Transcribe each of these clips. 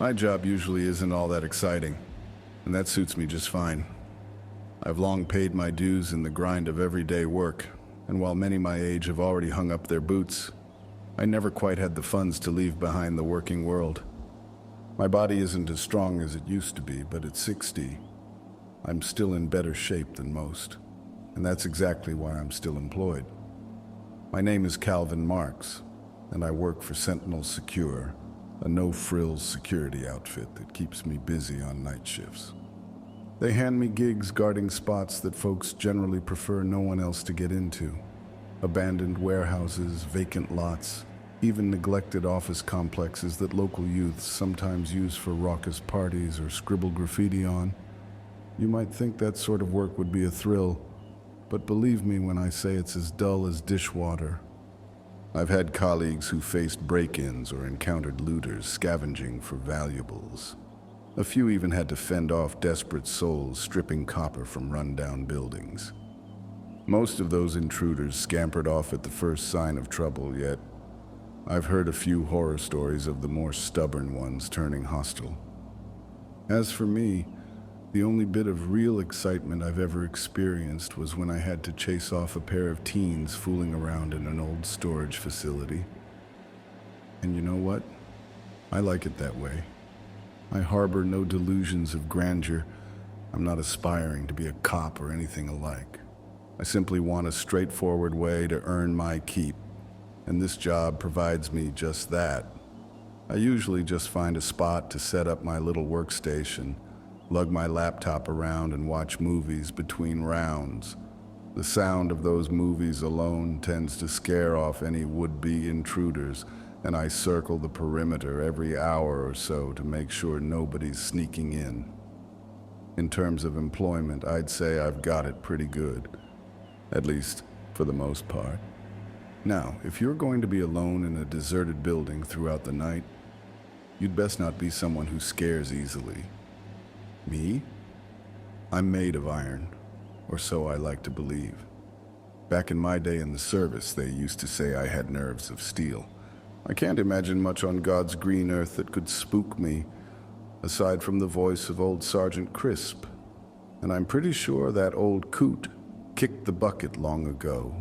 My job usually isn't all that exciting, and that suits me just fine. I've long paid my dues in the grind of everyday work, and while many my age have already hung up their boots, I never quite had the funds to leave behind the working world. My body isn't as strong as it used to be, but at 60, I'm still in better shape than most, and that's exactly why I'm still employed. My name is Calvin Marks, and I work for Sentinel Secure, a no-frills security outfit that keeps me busy on night shifts. They hand me gigs guarding spots that folks generally prefer no one else to get into. Abandoned warehouses, vacant lots, even neglected office complexes that local youths sometimes use for raucous parties or scribble graffiti on. You might think that sort of work would be a thrill, but believe me when I say it's as dull as dishwater. I've had colleagues who faced break-ins or encountered looters scavenging for valuables. A few even had to fend off desperate souls stripping copper from run-down buildings. Most of those intruders scampered off at the first sign of trouble, yet I've heard a few horror stories of the more stubborn ones turning hostile. As for me, the only bit of real excitement I've ever experienced was when I had to chase off a pair of teens fooling around in an old storage facility. And you know what? I like it that way. I harbor no delusions of grandeur. I'm not aspiring to be a cop or anything alike. I simply want a straightforward way to earn my keep, and this job provides me just that. I usually just find a spot to set up my little workstation, lug my laptop around and watch movies between rounds. The sound of those movies alone tends to scare off any would-be intruders, and I circle the perimeter every hour or so to make sure nobody's sneaking in. In terms of employment, I'd say I've got it pretty good, at least for the most part. Now, if you're going to be alone in a deserted building throughout the night, you'd best not be someone who scares easily. Me? I'm made of iron, or so I like to believe. Back in my day in the service, they used to say I had nerves of steel. I can't imagine much on God's green earth that could spook me, aside from the voice of old Sergeant Crisp. And I'm pretty sure that old coot kicked the bucket long ago.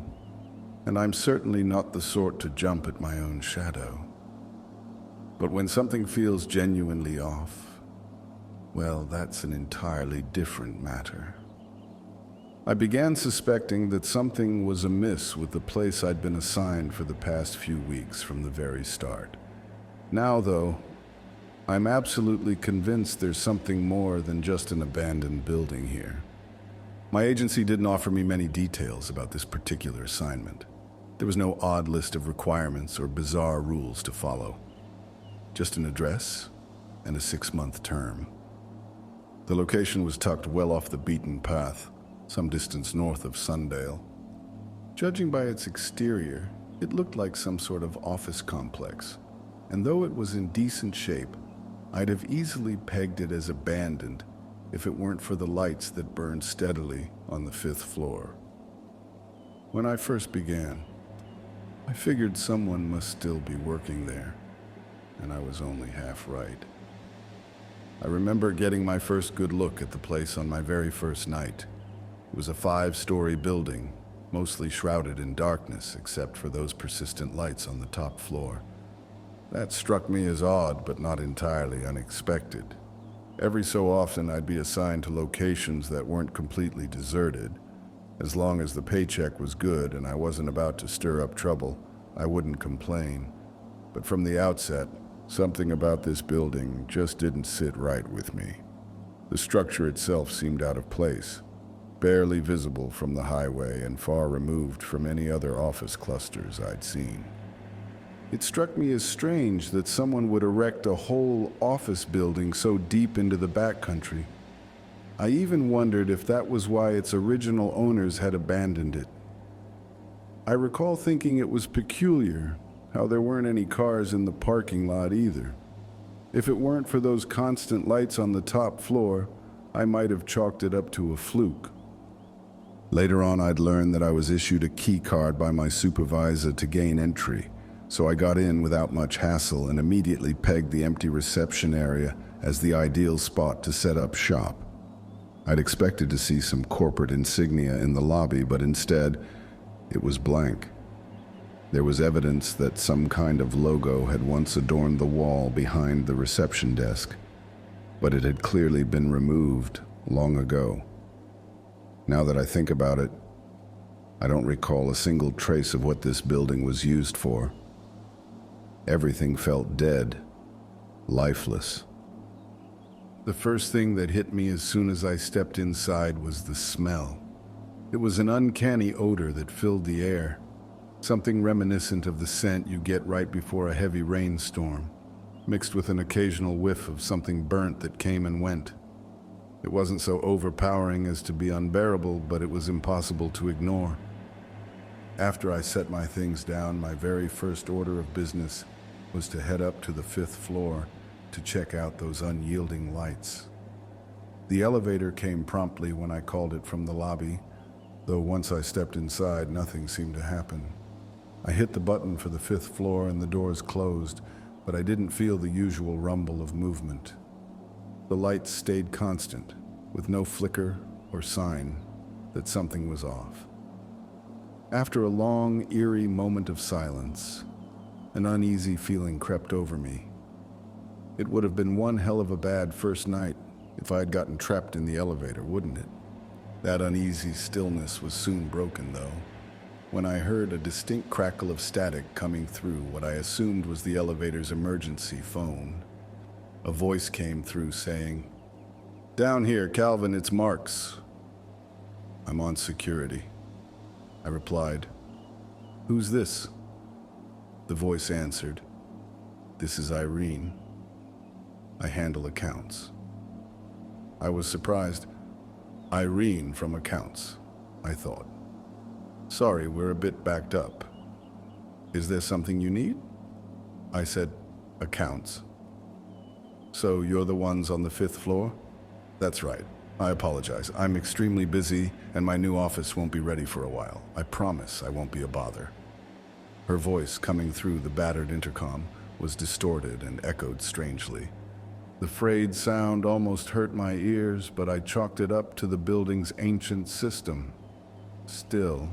And I'm certainly not the sort to jump at my own shadow. But when something feels genuinely off, well, that's an entirely different matter. I began suspecting that something was amiss with the place I'd been assigned for the past few weeks from the very start. Now, though, I'm absolutely convinced there's something more than just an abandoned building here. My agency didn't offer me many details about this particular assignment. There was no odd list of requirements or bizarre rules to follow. Just an address and a 6-month term. The location was tucked well off the beaten path, some distance north of Sundale. Judging by its exterior, it looked like some sort of office complex, and though it was in decent shape, I'd have easily pegged it as abandoned if it weren't for the lights that burned steadily on the 5th floor. When I first began, I figured someone must still be working there, and I was only half right. I remember getting my first good look at the place on my very first night. It was a 5-story building, mostly shrouded in darkness except for those persistent lights on the top floor. That struck me as odd, but not entirely unexpected. Every so often I'd be assigned to locations that weren't completely deserted. As long as the paycheck was good and I wasn't about to stir up trouble, I wouldn't complain. But from the outset, something about this building just didn't sit right with me. The structure itself seemed out of place, barely visible from the highway and far removed from any other office clusters I'd seen. It struck me as strange that someone would erect a whole office building so deep into the backcountry. I even wondered if that was why its original owners had abandoned it. I recall thinking it was peculiar how there weren't any cars in the parking lot either. If it weren't for those constant lights on the top floor, I might have chalked it up to a fluke. Later on, I'd learned that I was issued a key card by my supervisor to gain entry, So I got in without much hassle and immediately pegged the empty reception area as the ideal spot to set up shop. I'd expected to see some corporate insignia in the lobby, but instead, it was blank. There was evidence that some kind of logo had once adorned the wall behind the reception desk, but it had clearly been removed long ago. Now that I think about it, I don't recall a single trace of what this building was used for. Everything felt dead, lifeless. The first thing that hit me as soon as I stepped inside was the smell. It was an uncanny odor that filled the air, something reminiscent of the scent you get right before a heavy rainstorm, mixed with an occasional whiff of something burnt that came and went. It wasn't so overpowering as to be unbearable, but it was impossible to ignore. After I set my things down, my very first order of business was to head up to the 5th floor to check out those unyielding lights. The elevator came promptly when I called it from the lobby, though once I stepped inside, nothing seemed to happen. I hit the button for the 5th floor and the doors closed, but I didn't feel the usual rumble of movement. The lights stayed constant, with no flicker or sign that something was off. After a long, eerie moment of silence, an uneasy feeling crept over me. It would have been one hell of a bad first night if I had gotten trapped in the elevator, wouldn't it? That uneasy stillness was soon broken, though, when I heard a distinct crackle of static coming through what I assumed was the elevator's emergency phone. A voice came through saying, "Down here, Calvin, it's Marks." "I'm on security," I replied. "Who's this?" The voice answered, "This is Irene. I handle accounts." I was surprised. Irene from accounts, I thought. "Sorry, we're a bit backed up. Is there something you need?" I said, "Accounts." "So you're the ones on the 5th floor?" "That's right. I apologize. I'm extremely busy and my new office won't be ready for a while. I promise I won't be a bother." Her voice, coming through the battered intercom, was distorted and echoed strangely. The frayed sound almost hurt my ears, but I chalked it up to the building's ancient system. Still,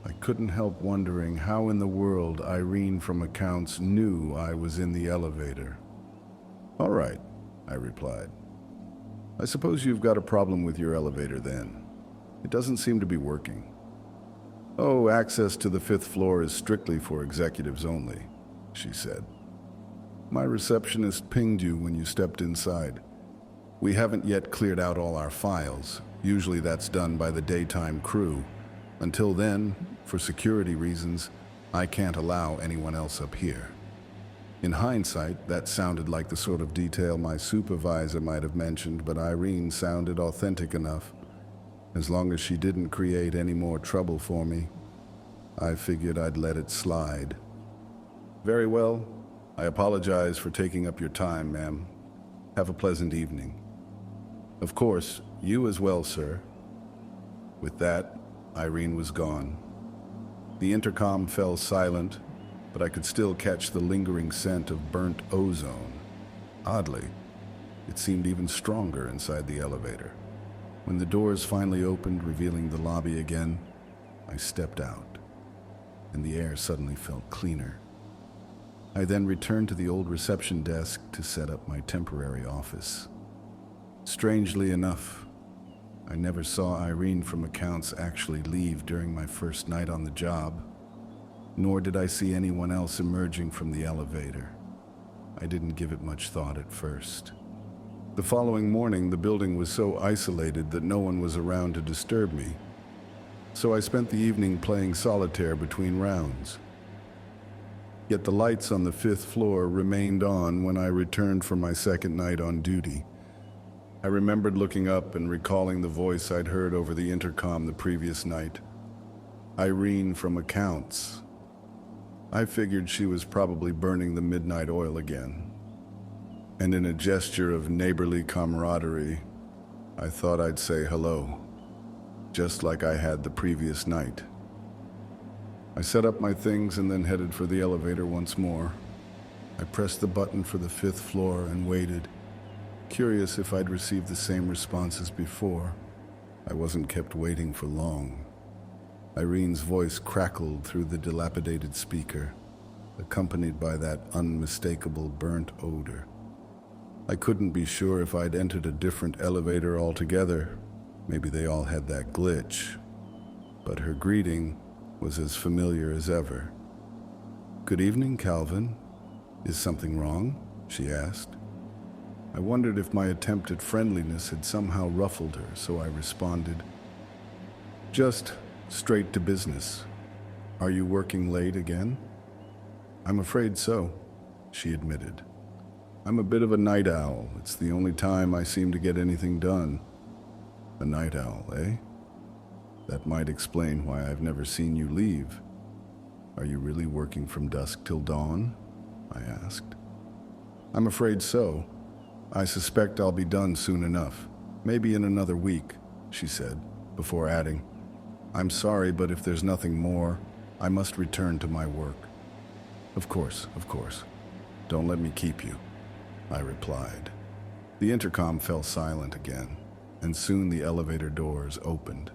I couldn't help wondering how in the world Irene from accounts knew I was in the elevator. "All right," I replied. "I suppose you've got a problem with your elevator then. It doesn't seem to be working." "Oh, access to the 5th floor is strictly for executives only," she said. "My receptionist pinged you when you stepped inside. We haven't yet cleared out all our files. Usually that's done by the daytime crew. Until then, for security reasons, I can't allow anyone else up here." In hindsight, that sounded like the sort of detail my supervisor might have mentioned, but Irene sounded authentic enough. As long as she didn't create any more trouble for me, I figured I'd let it slide. "Very well. I apologize for taking up your time, ma'am. Have a pleasant evening." "Of course, you as well, sir." With that, Irene was gone. The intercom fell silent, but I could still catch the lingering scent of burnt ozone. Oddly, it seemed even stronger inside the elevator. When the doors finally opened, revealing the lobby again, I stepped out, and the air suddenly felt cleaner. I then returned to the old reception desk to set up my temporary office. Strangely enough, I never saw Irene from accounts actually leave during my first night on the job, nor did I see anyone else emerging from the elevator. I didn't give it much thought at first. The following morning, the building was so isolated that no one was around to disturb me, so I spent the evening playing solitaire between rounds. Yet the lights on the 5th floor remained on when I returned for my second night on duty. I remembered looking up and recalling the voice I'd heard over the intercom the previous night. Irene from accounts. I figured she was probably burning the midnight oil again. And in a gesture of neighborly camaraderie, I thought I'd say hello, just like I had the previous night. I set up my things and then headed for the elevator once more. I pressed the button for the 5th floor and waited, curious if I'd received the same response as before. I wasn't kept waiting for long. Irene's voice crackled through the dilapidated speaker, accompanied by that unmistakable burnt odor. I couldn't be sure if I'd entered a different elevator altogether. Maybe they all had that glitch. But her greeting was as familiar as ever. "Good evening, Calvin. Is something wrong?" she asked. I wondered if my attempt at friendliness had somehow ruffled her, so I responded, "Just straight to business. Are you working late again?" "I'm afraid so," she admitted. "I'm a bit of a night owl. It's the only time I seem to get anything done." "A night owl, eh? That might explain why I've never seen you leave. Are you really working from dusk till dawn?" I asked. "I'm afraid so. I suspect I'll be done soon enough. Maybe in another week," she said, before adding, "I'm sorry, but if there's nothing more, I must return to my work." Of course. Don't let me keep you," I replied. The intercom fell silent again, and soon the elevator doors opened.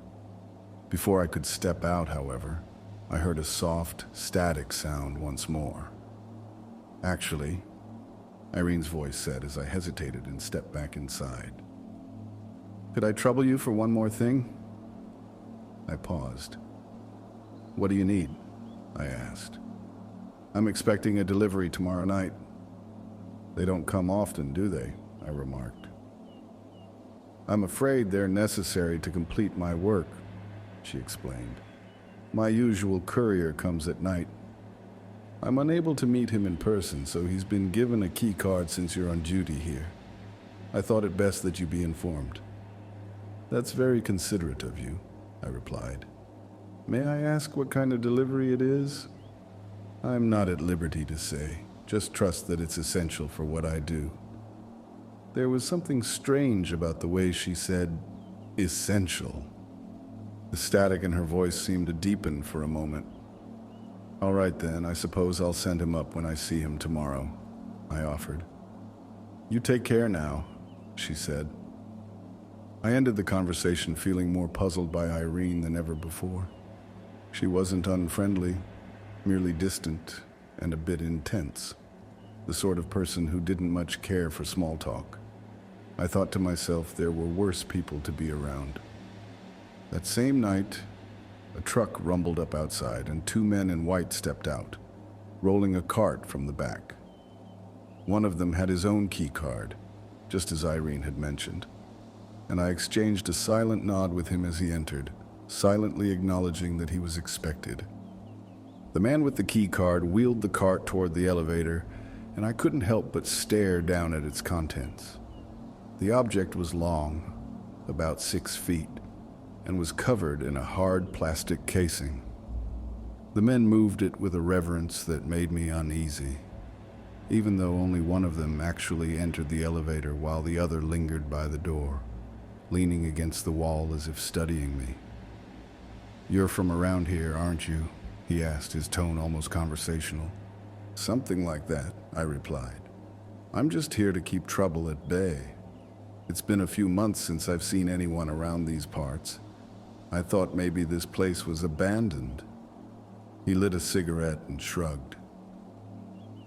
Before I could step out, however, I heard a soft, static sound once more. "Actually," Irene's voice said as I hesitated and stepped back inside, "could I trouble you for one more thing?" I paused. "What do you need?" I asked. "I'm expecting a delivery tomorrow night." "They don't come often, do they?" I remarked. "I'm afraid they're necessary to complete my work," she explained. "My usual courier comes at night. I'm unable to meet him in person, so he's been given a key card since you're on duty here. I thought it best that you be informed." "That's very considerate of you," I replied. "May I ask what kind of delivery it is?" "I'm not at liberty to say. Just trust that it's essential for what I do." There was something strange about the way she said, "essential." The static in her voice seemed to deepen for a moment. "All right then, I suppose I'll send him up when I see him tomorrow," I offered. "You take care now," she said. I ended the conversation feeling more puzzled by Irene than ever before. She wasn't unfriendly, merely distant and a bit intense, the sort of person who didn't much care for small talk. I thought to myself there were worse people to be around. That same night, a truck rumbled up outside and 2 men in white stepped out, rolling a cart from the back. One of them had his own key card, just as Irene had mentioned, and I exchanged a silent nod with him as he entered, silently acknowledging that he was expected. The man with the key card wheeled the cart toward the elevator, and I couldn't help but stare down at its contents. The object was long, about 6 feet, and was covered in a hard plastic casing. The men moved it with a reverence that made me uneasy, even though only one of them actually entered the elevator while the other lingered by the door, leaning against the wall as if studying me. "You're from around here, aren't you?" he asked, his tone almost conversational. "Something like that," I replied. "I'm just here to keep trouble at bay. It's been a few months since I've seen anyone around these parts. I thought maybe this place was abandoned." He lit a cigarette and shrugged.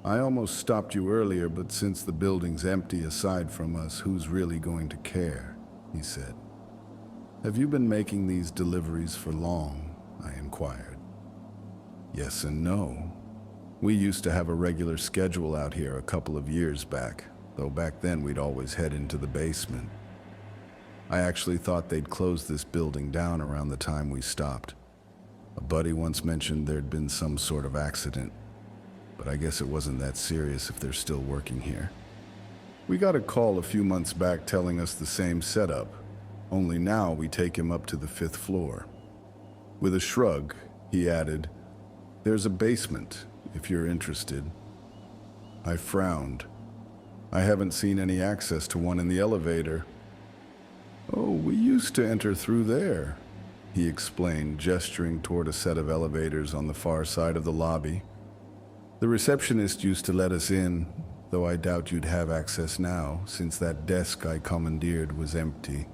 "I almost stopped you earlier, but since the building's empty aside from us, who's really going to care?" he said. "Have you been making these deliveries for long?" I inquired. "Yes and no. We used to have a regular schedule out here a couple of years back, though back then we'd always head into the basement. I actually thought they'd close this building down around the time we stopped. A buddy once mentioned there'd been some sort of accident, but I guess it wasn't that serious if they're still working here. We got a call a few months back telling us the same setup, only now we take him up to the 5th floor." With a shrug, he added, "There's a basement, if you're interested." I frowned. I haven't seen any access to one in the elevator. "Oh, we used to enter through there," he explained, gesturing toward a set of elevators on the far side of the lobby. "The receptionist used to let us in, though I doubt you'd have access now, since that desk I commandeered was empty."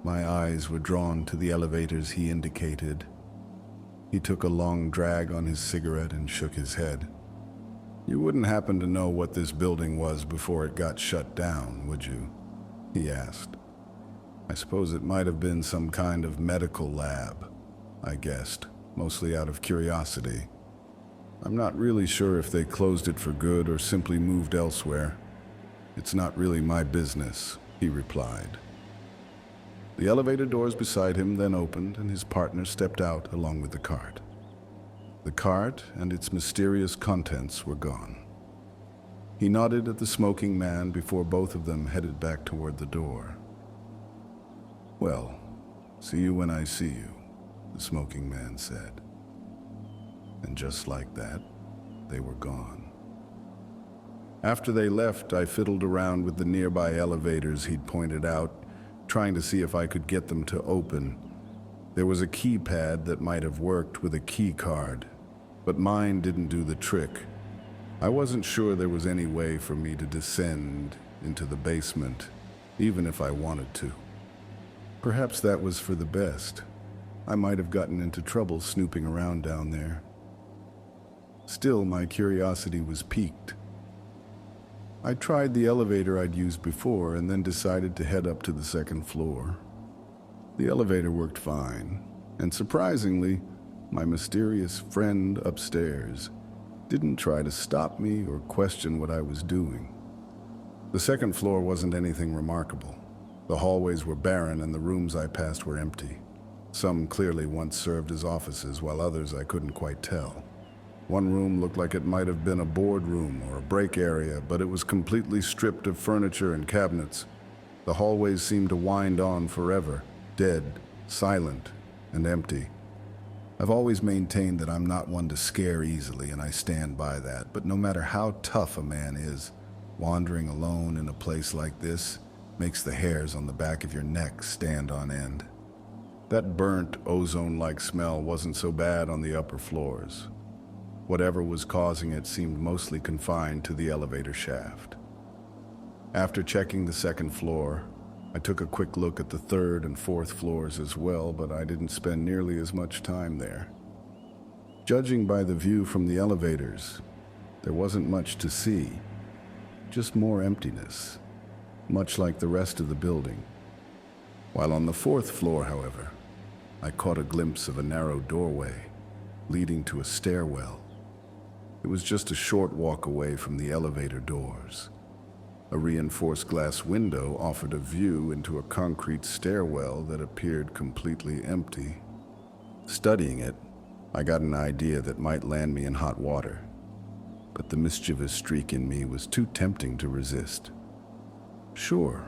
My eyes were drawn to the elevators he indicated. He took a long drag on his cigarette and shook his head. "You wouldn't happen to know what this building was before it got shut down, would you?" he asked. "I suppose it might have been some kind of medical lab," I guessed, mostly out of curiosity. "I'm not really sure if they closed it for good or simply moved elsewhere. It's not really my business," he replied. The elevator doors beside him then opened, and his partner stepped out along with the cart. The cart and its mysterious contents were gone. He nodded at the smoking man before both of them headed back toward the door. "Well, see you when I see you," the smoking man said. And just like that, they were gone. After they left, I fiddled around with the nearby elevators he'd pointed out, trying to see if I could get them to open. There was a keypad that might have worked with a key card, but mine didn't do the trick. I wasn't sure there was any way for me to descend into the basement, even if I wanted to. Perhaps that was for the best. I might have gotten into trouble snooping around down there. Still, my curiosity was piqued. I tried the elevator I'd used before and then decided to head up to the second floor. The elevator worked fine, and surprisingly, my mysterious friend upstairs didn't try to stop me or question what I was doing. The second floor wasn't anything remarkable. The hallways were barren and the rooms I passed were empty. Some clearly once served as offices, while others I couldn't quite tell. One room looked like it might have been a boardroom or a break area, but it was completely stripped of furniture and cabinets. The hallways seemed to wind on forever, dead, silent, and empty. I've always maintained that I'm not one to scare easily, and I stand by that. But no matter how tough a man is, wandering alone in a place like this makes the hairs on the back of your neck stand on end. That burnt, ozone-like smell wasn't so bad on the upper floors. Whatever was causing it seemed mostly confined to the elevator shaft. After checking the second floor, I took a quick look at the third and fourth floors as well, but I didn't spend nearly as much time there. Judging by the view from the elevators, there wasn't much to see, just more emptiness, much like the rest of the building. While on the fourth floor, however, I caught a glimpse of a narrow doorway leading to a stairwell. It was just a short walk away from the elevator doors. A reinforced glass window offered a view into a concrete stairwell that appeared completely empty. Studying it, I got an idea that might land me in hot water, but the mischievous streak in me was too tempting to resist. Sure,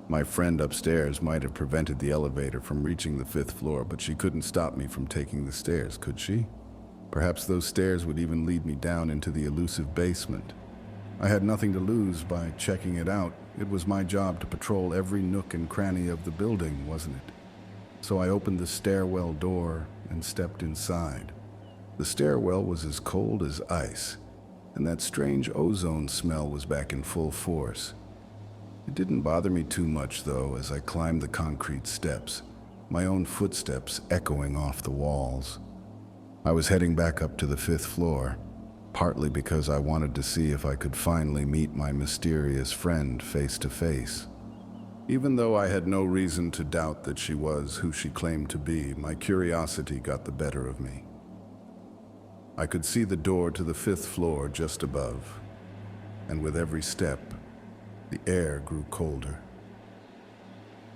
my friend upstairs might have prevented the elevator from reaching the fifth floor, but she couldn't stop me from taking the stairs, could she? Perhaps those stairs would even lead me down into the elusive basement. I had nothing to lose by checking it out. It was my job to patrol every nook and cranny of the building, wasn't it? So I opened the stairwell door and stepped inside. The stairwell was as cold as ice, and that strange ozone smell was back in full force. It didn't bother me too much, though, as I climbed the concrete steps, my own footsteps echoing off the walls. I was heading back up to the fifth floor, partly because I wanted to see if I could finally meet my mysterious friend face to face. Even though I had no reason to doubt that she was who she claimed to be, my curiosity got the better of me. I could see the door to the fifth floor just above, and with every step, the air grew colder.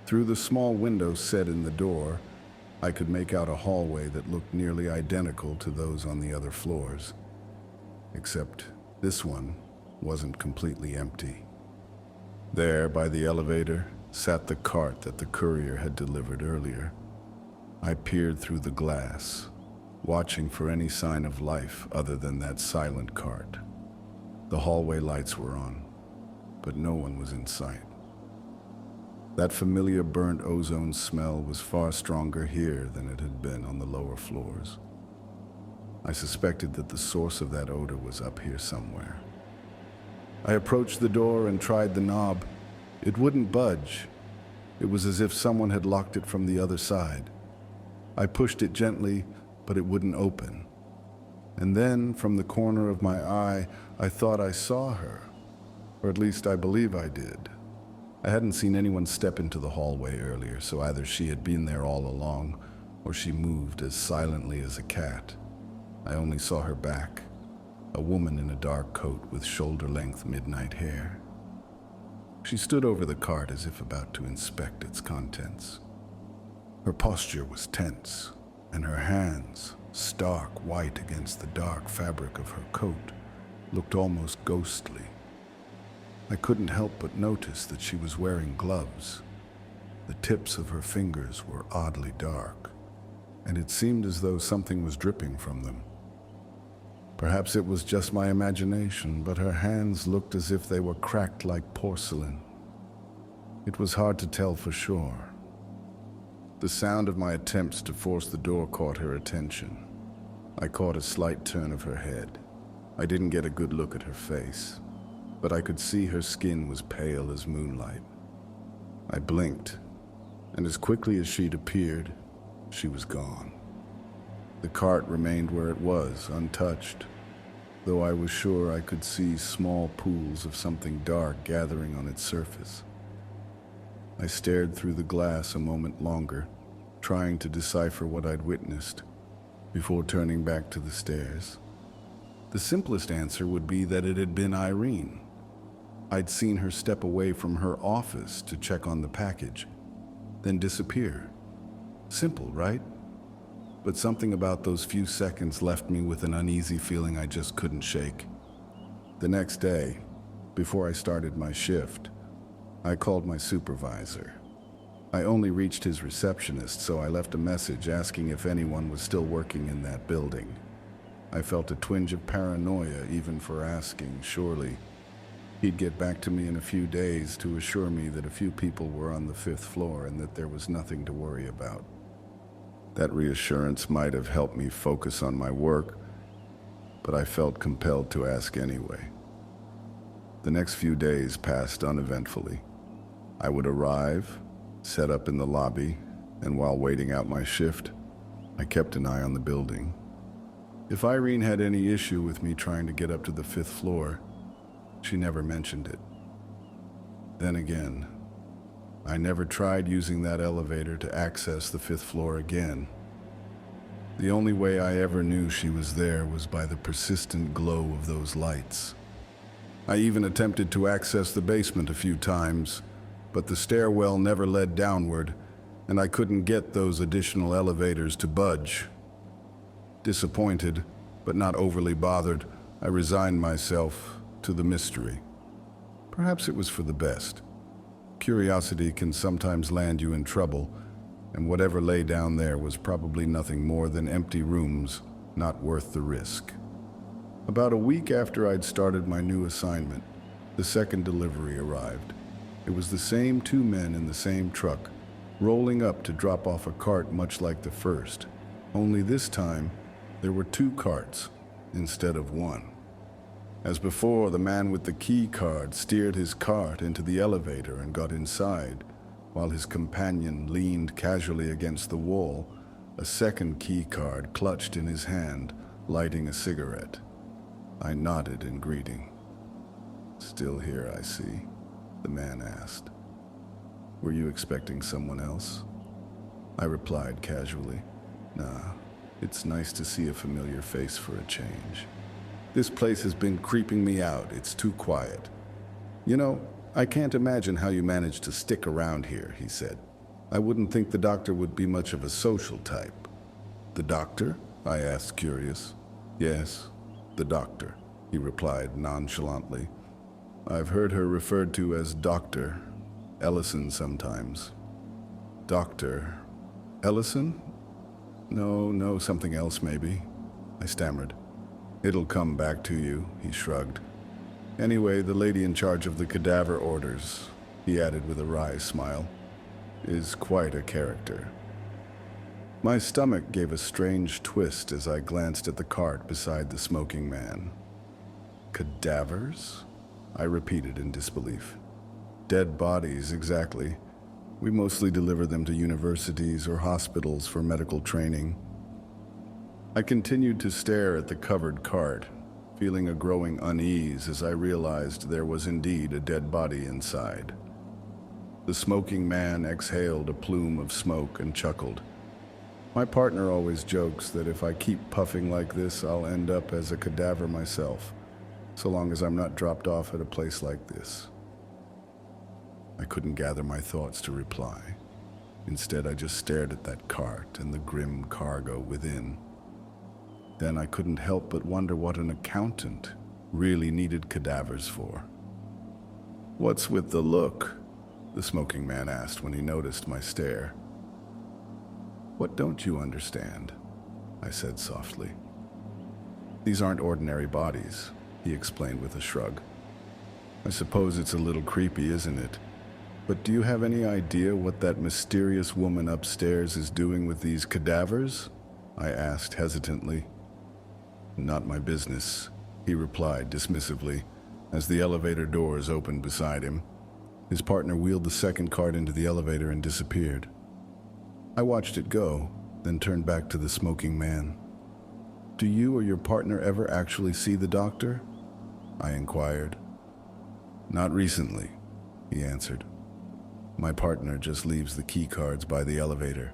Through the small window set in the door, I could make out a hallway that looked nearly identical to those on the other floors. Except this one wasn't completely empty. There, by the elevator, sat the cart that the courier had delivered earlier. I peered through the glass, watching for any sign of life other than that silent cart. The hallway lights were on, but no one was in sight. That familiar burnt ozone smell was far stronger here than it had been on the lower floors. I suspected that the source of that odor was up here somewhere. I approached the door and tried the knob. It wouldn't budge. It was as if someone had locked it from the other side. I pushed it gently, but it wouldn't open. And then, from the corner of my eye, I thought I saw her. Or at least I believe I did. I hadn't seen anyone step into the hallway earlier, so either she had been there all along, or she moved as silently as a cat. I only saw her back, a woman in a dark coat with shoulder-length midnight hair. She stood over the cart as if about to inspect its contents. Her posture was tense, and her hands, stark white against the dark fabric of her coat, looked almost ghostly. I couldn't help but notice that she was wearing gloves. The tips of her fingers were oddly dark, and it seemed as though something was dripping from them. Perhaps it was just my imagination, but her hands looked as if they were cracked like porcelain. It was hard to tell for sure. The sound of my attempts to force the door caught her attention. I caught a slight turn of her head. I didn't get a good look at her face, but I could see her skin was pale as moonlight. I blinked, and as quickly as she'd appeared, she was gone. The cart remained where it was, untouched, though I was sure I could see small pools of something dark gathering on its surface. I stared through the glass a moment longer, trying to decipher what I'd witnessed, before turning back to the stairs. The simplest answer would be that it had been Irene. I'd seen her step away from her office to check on the package, then disappear. Simple, right? But something about those few seconds left me with an uneasy feeling I just couldn't shake. The next day, before I started my shift, I called my supervisor. I only reached his receptionist, so I left a message asking if anyone was still working in that building. I felt a twinge of paranoia even for asking. Surely he'd get back to me in a few days to assure me that a few people were on the 5th floor and that there was nothing to worry about. That reassurance might have helped me focus on my work, but I felt compelled to ask anyway. The next few days passed uneventfully. I would arrive, set up in the lobby, and while waiting out my shift, I kept an eye on the building. If Irene had any issue with me trying to get up to the 5th floor, she never mentioned it. Then again, I never tried using that elevator to access the 5th floor again. The only way I ever knew she was there was by the persistent glow of those lights. I even attempted to access the basement a few times, but the stairwell never led downward, and I couldn't get those additional elevators to budge. Disappointed, but not overly bothered, I resigned myself to the mystery. Perhaps it was for the best. Curiosity can sometimes land you in trouble, and whatever lay down there was probably nothing more than empty rooms, not worth the risk. About a week after I'd started my new assignment, the second delivery arrived. It was the same 2 men in the same truck, rolling up to drop off a cart much like the first. Only this time, there were 2 carts instead of 1. As before, the man with the key card steered his cart into the elevator and got inside, while his companion leaned casually against the wall, a second key card clutched in his hand, lighting a cigarette. I nodded in greeting. "Still here, I see," the man asked. "Were you expecting someone else?" I replied casually. "Nah, it's nice to see a familiar face for a change. This place has been creeping me out. It's too quiet. You know, I can't imagine how you managed to stick around here," he said. "I wouldn't think the doctor would be much of a social type." "The doctor?" I asked, curious. "Yes, the doctor," he replied nonchalantly. "I've heard her referred to as Dr. Ellison sometimes." "Dr. Ellison? No, something else maybe," I stammered. "It'll come back to you," he shrugged. "Anyway, the lady in charge of the cadaver orders," he added with a wry smile. is quite a character. My stomach gave a strange twist as I glanced at the cart beside the smoking man. Cadavers? I repeated in disbelief. Dead bodies, exactly. We mostly deliver them to universities or hospitals for medical training. I continued to stare at the covered cart, feeling a growing unease as I realized there was indeed a dead body inside. The smoking man exhaled a plume of smoke and chuckled. My partner always jokes that if I keep puffing like this, I'll end up as a cadaver myself, so long as I'm not dropped off at a place like this. I couldn't gather my thoughts to reply. Instead, I just stared at that cart and the grim cargo within. Then I couldn't help but wonder what an accountant really needed cadavers for. "What's with the look?" the smoking man asked when he noticed my stare. "What don't you understand?" I said softly. "These aren't ordinary bodies," he explained with a shrug. "I suppose it's a little creepy, isn't it? But do you have any idea what that mysterious woman upstairs is doing with these cadavers?" I asked hesitantly. "Not my business," he replied dismissively as the elevator doors opened beside him. His partner wheeled the second cart into the elevator and disappeared. I watched it go, then turned back to the smoking man. "Do you or your partner ever actually see the doctor?" I inquired. "Not recently," he answered. "My partner just leaves the key cards by the elevator.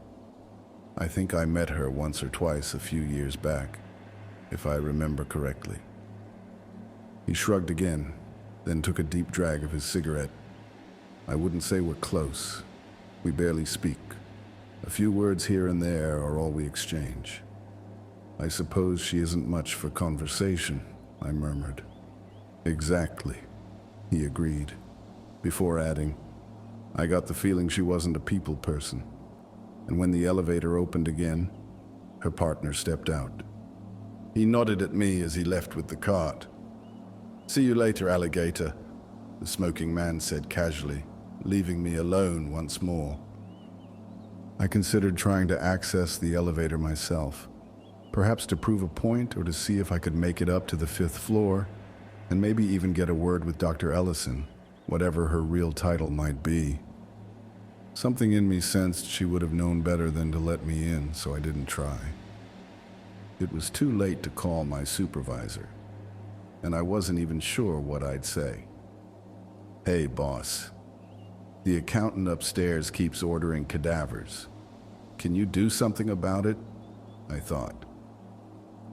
I think I met her once or twice a few years back, if I remember correctly." He shrugged again, then took a deep drag of his cigarette. "I wouldn't say we're close. We barely speak. A few words here and there are all we exchange." "I suppose she isn't much for conversation," I murmured. "Exactly," he agreed, before adding, "I got the feeling she wasn't a people person." And when the elevator opened again, her partner stepped out. He nodded at me as he left with the cart. "See you later, alligator," the smoking man said casually, leaving me alone once more. I considered trying to access the elevator myself, perhaps to prove a point or to see if I could make it up to the 5th floor, and maybe even get a word with Dr. Ellison, whatever her real title might be. Something in me sensed she would have known better than to let me in, so I didn't try. It was too late to call my supervisor, and I wasn't even sure what I'd say. "Hey, boss. The accountant upstairs keeps ordering cadavers. Can you do something about it?" I thought.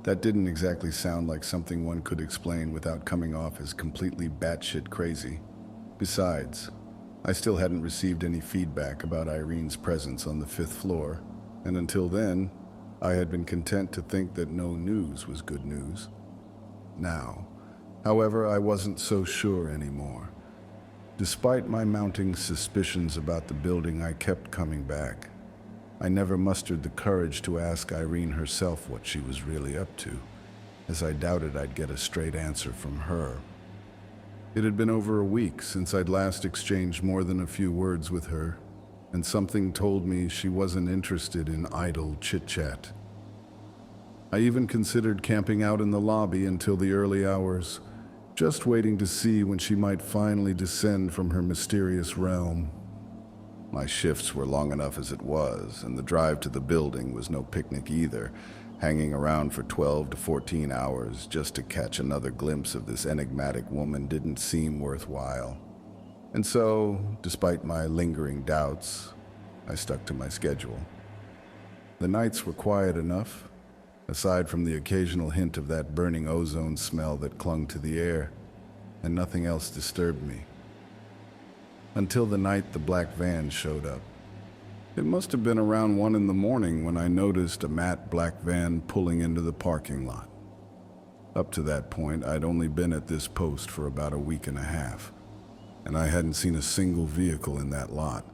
That didn't exactly sound like something one could explain without coming off as completely batshit crazy. Besides, I still hadn't received any feedback about Irene's presence on the 5th floor, and until then, I had been content to think that no news was good news. Now, however, I wasn't so sure anymore. Despite my mounting suspicions about the building, I kept coming back. I never mustered the courage to ask Irene herself what she was really up to, as I doubted I'd get a straight answer from her. It had been over a week since I'd last exchanged more than a few words with her, and something told me she wasn't interested in idle chit-chat. I even considered camping out in the lobby until the early hours, just waiting to see when she might finally descend from her mysterious realm. My shifts were long enough as it was, and the drive to the building was no picnic either, hanging around for 12 to 14 hours just to catch another glimpse of this enigmatic woman didn't seem worthwhile. And so, despite my lingering doubts, I stuck to my schedule. The nights were quiet enough, aside from the occasional hint of that burning ozone smell that clung to the air, and nothing else disturbed me. Until the night the black van showed up. It must have been around 1 in the morning when I noticed a matte black van pulling into the parking lot. Up to that point, I'd only been at this post for about a week and a half, and I hadn't seen a single vehicle in that lot,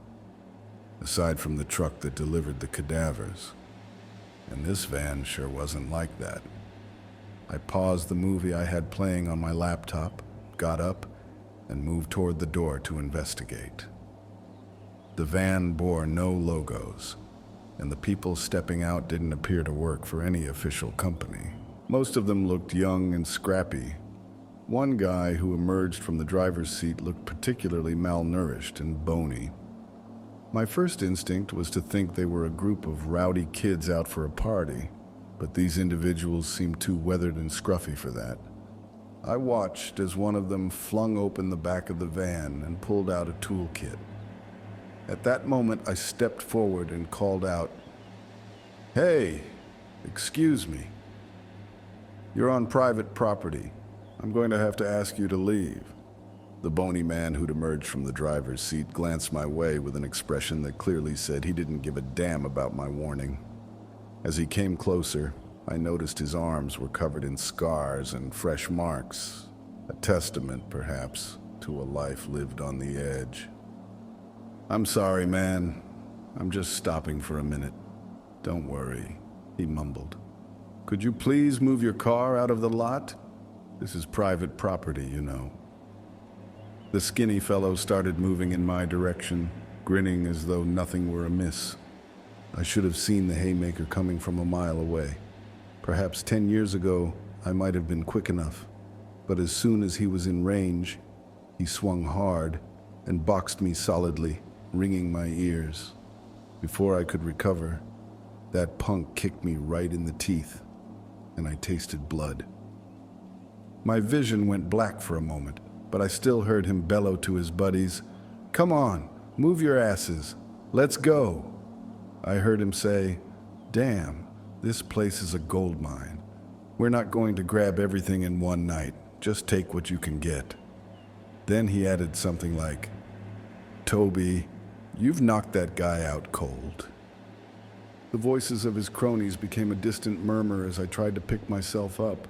aside from the truck that delivered the cadavers. And this van sure wasn't like that. I paused the movie I had playing on my laptop, got up, and moved toward the door to investigate. The van bore no logos, and the people stepping out didn't appear to work for any official company. Most of them looked young and scrappy. One guy who emerged from the driver's seat looked particularly malnourished and bony. My first instinct was to think they were a group of rowdy kids out for a party, but these individuals seemed too weathered and scruffy for that. I watched as one of them flung open the back of the van and pulled out a toolkit. At that moment, I stepped forward and called out, "Hey, excuse me. You're on private property. I'm going to have to ask you to leave." The bony man who'd emerged from the driver's seat glanced my way with an expression that clearly said he didn't give a damn about my warning. As he came closer, I noticed his arms were covered in scars and fresh marks, a testament, perhaps, to a life lived on the edge. "I'm sorry, man. I'm just stopping for a minute." "Don't worry," he mumbled. "Could you please move your car out of the lot? This is private property, you know." The skinny fellow started moving in my direction, grinning as though nothing were amiss. I should have seen the haymaker coming from a mile away. Perhaps 10 years ago, I might have been quick enough, but as soon as he was in range, he swung hard and boxed me solidly, ringing my ears. Before I could recover, that punk kicked me right in the teeth, and I tasted blood. My vision went black for a moment, but I still heard him bellow to his buddies, "Come on, move your asses, let's go." I heard him say, "Damn, this place is a gold mine. We're not going to grab everything in one night, just take what you can get." Then he added something like, "Toby, you've knocked that guy out cold." The voices of his cronies became a distant murmur as I tried to pick myself up.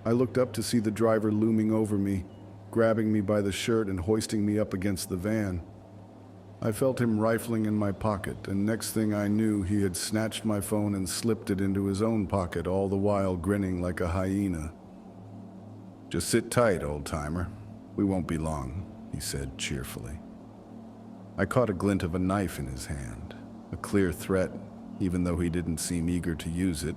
I looked up to see the driver looming over me, grabbing me by the shirt and hoisting me up against the van. I felt him rifling in my pocket, and next thing I knew, he had snatched my phone and slipped it into his own pocket, all the while grinning like a hyena. "Just sit tight, old-timer. We won't be long," he said cheerfully. I caught a glint of a knife in his hand, a clear threat, even though he didn't seem eager to use it.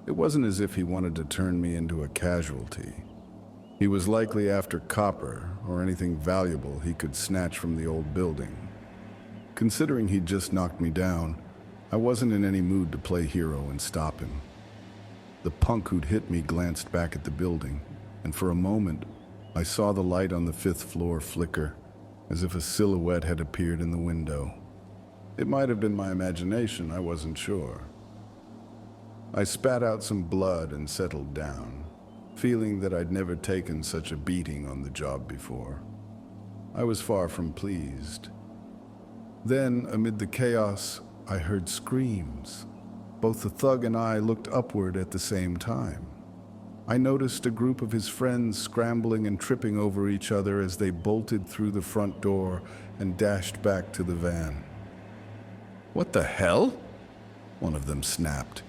It wasn't as if he wanted to turn me into a casualty. He was likely after copper or anything valuable he could snatch from the old building. Considering he'd just knocked me down, I wasn't in any mood to play hero and stop him. The punk who'd hit me glanced back at the building, and for a moment, I saw the light on the 5th floor flicker, as if a silhouette had appeared in the window. It might have been my imagination, I wasn't sure. I spat out some blood and settled down, feeling that I'd never taken such a beating on the job before. I was far from pleased. Then, amid the chaos, I heard screams. Both the thug and I looked upward at the same time. I noticed a group of his friends scrambling and tripping over each other as they bolted through the front door and dashed back to the van. "What the hell?" one of them snapped,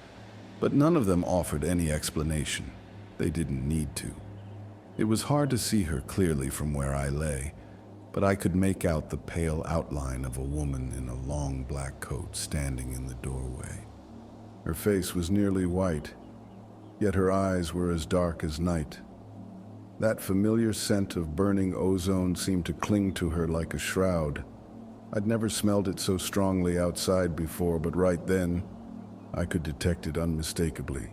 but none of them offered any explanation. They didn't need to. It was hard to see her clearly from where I lay, but I could make out the pale outline of a woman in a long black coat standing in the doorway. Her face was nearly white, yet her eyes were as dark as night. That familiar scent of burning ozone seemed to cling to her like a shroud. I'd never smelled it so strongly outside before, but right then, I could detect it unmistakably.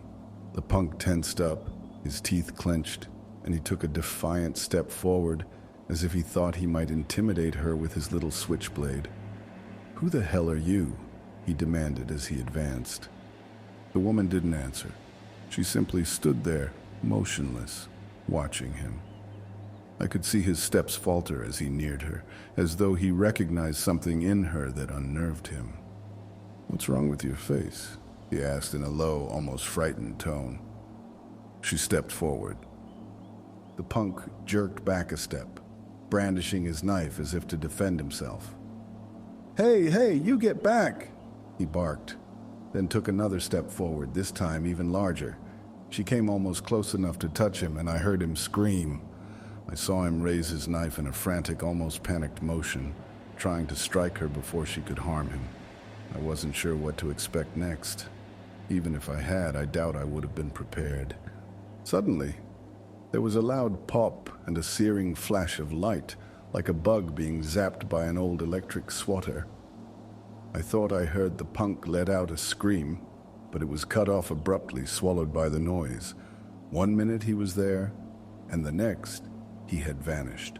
The punk tensed up, his teeth clenched, and he took a defiant step forward, as if he thought he might intimidate her with his little switchblade. "Who the hell are you?" he demanded as he advanced. The woman didn't answer. She simply stood there, motionless, watching him. I could see his steps falter as he neared her, as though he recognized something in her that unnerved him. "What's wrong with your face?" he asked in a low, almost frightened tone. She stepped forward. The punk jerked back a step, brandishing his knife as if to defend himself. Hey, you get back!" he barked, then took another step forward, this time even larger. She came almost close enough to touch him, and I heard him scream. I saw him raise his knife in a frantic, almost panicked motion, trying to strike her before she could harm him. I wasn't sure what to expect next. Even if I had, I doubt I would have been prepared. Suddenly, there was a loud pop and a searing flash of light, like a bug being zapped by an old electric swatter. I thought I heard the punk let out a scream, but it was cut off abruptly, swallowed by the noise. 1 minute he was there, and the next, he had vanished.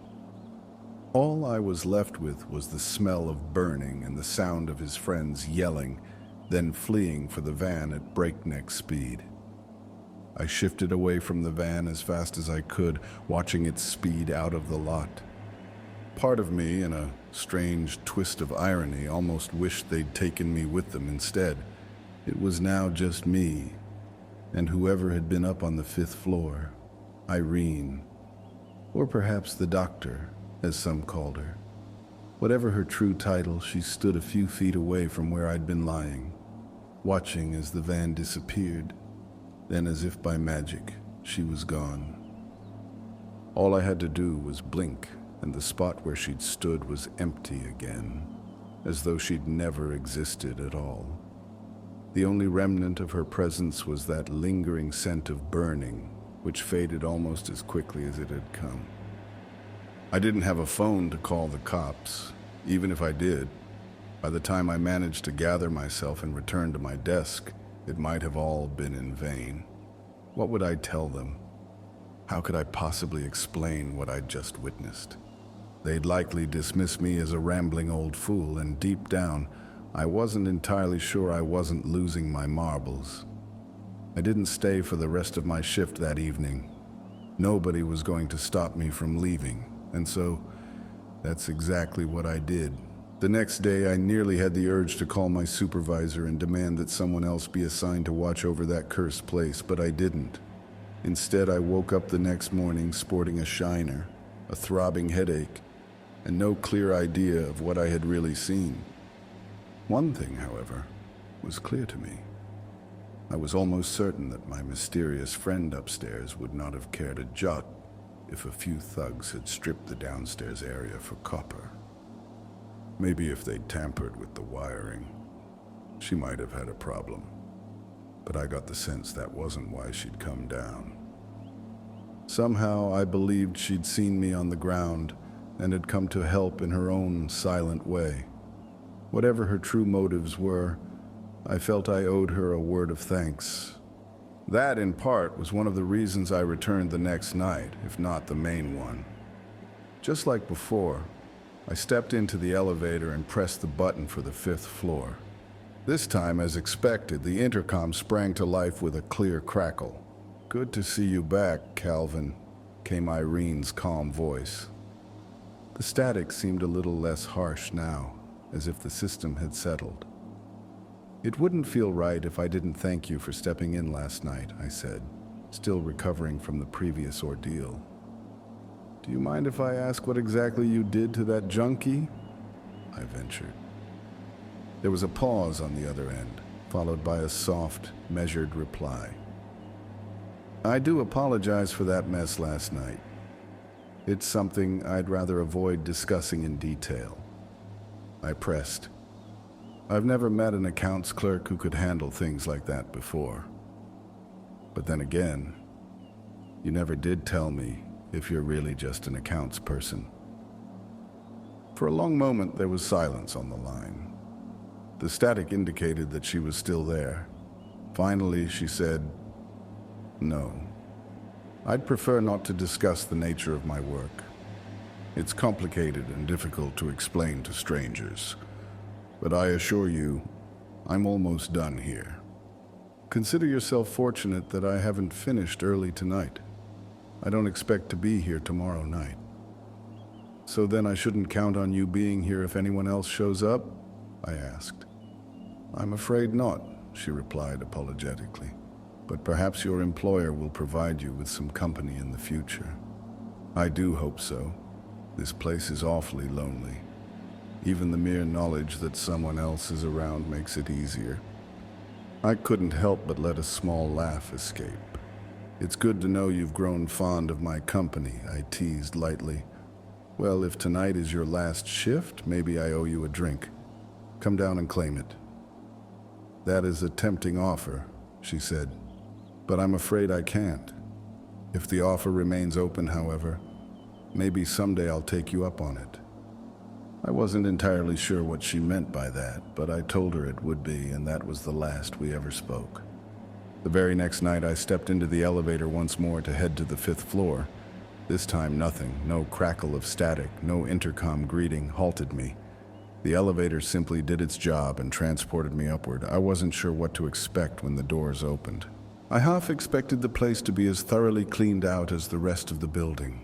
All I was left with was the smell of burning and the sound of his friends yelling, then fleeing for the van at breakneck speed. I shifted away from the van as fast as I could, watching it speed out of the lot. Part of me, in a strange twist of irony, almost wished they'd taken me with them instead. It was now just me, and whoever had been up on the 5th floor, Irene, or perhaps the doctor, as some called her. Whatever her true title, she stood a few feet away from where I'd been lying, watching as the van disappeared. Then, as if by magic, she was gone. All I had to do was blink, and the spot where she'd stood was empty again, as though she'd never existed at all. The only remnant of her presence was that lingering scent of burning, which faded almost as quickly as it had come. I didn't have a phone to call the cops. Even if I did, by the time I managed to gather myself and return to my desk, it might have all been in vain. What would I tell them? How could I possibly explain what I'd just witnessed? They'd likely dismiss me as a rambling old fool, and deep down, I wasn't entirely sure I wasn't losing my marbles. I didn't stay for the rest of my shift that evening. Nobody was going to stop me from leaving, and so that's exactly what I did. The next day, I nearly had the urge to call my supervisor and demand that someone else be assigned to watch over that cursed place, but I didn't. Instead, I woke up the next morning sporting a shiner, a throbbing headache, and no clear idea of what I had really seen. One thing, however, was clear to me. I was almost certain that my mysterious friend upstairs would not have cared a jot if a few thugs had stripped the downstairs area for copper. Maybe if they'd tampered with the wiring, she might have had a problem. But I got the sense that wasn't why she'd come down. Somehow I believed she'd seen me on the ground and had come to help in her own silent way. Whatever her true motives were, I felt I owed her a word of thanks. That, in part, was one of the reasons I returned the next night, if not the main one. Just like before, I stepped into the elevator and pressed the button for the 5th floor. This time, as expected, the intercom sprang to life with a clear crackle. "Good to see you back, Calvin," came Irene's calm voice. The static seemed a little less harsh now, as if the system had settled. "It wouldn't feel right if I didn't thank you for stepping in last night," I said, still recovering from the previous ordeal. "Do you mind if I ask what exactly you did to that junkie?" I ventured. There was a pause on the other end, followed by a soft, measured reply. "I do apologize for that mess last night. It's something I'd rather avoid discussing in detail." I pressed. I've never met an accounts clerk who could handle things like that before. But then again, you never did tell me if you're really just an accounts person. For a long moment, there was silence on the line. The static indicated that she was still there. Finally, she said, "No. I'd prefer not to discuss the nature of my work. It's complicated and difficult to explain to strangers. But I assure you, I'm almost done here. Consider yourself fortunate that I haven't finished early tonight. I don't expect to be here tomorrow night." "So then I shouldn't count on you being here if anyone else shows up?" I asked. "I'm afraid not," she replied apologetically. "But perhaps your employer will provide you with some company in the future." "I do hope so. This place is awfully lonely. Even the mere knowledge that someone else is around makes it easier." I couldn't help but let a small laugh escape. "It's good to know you've grown fond of my company," I teased lightly. Well, if tonight is your last shift, maybe I owe you a drink. Come down and claim it. That is a tempting offer, she said, but I'm afraid I can't. If the offer remains open, however, maybe someday I'll take you up on it. I wasn't entirely sure what she meant by that, but I told her it would be, and that was the last we ever spoke. The very next night, I stepped into the elevator once more to head to the 5th floor. This time, nothing, no crackle of static, no intercom greeting halted me. The elevator simply did its job and transported me upward. I wasn't sure what to expect when the doors opened. I half expected the place to be as thoroughly cleaned out as the rest of the building,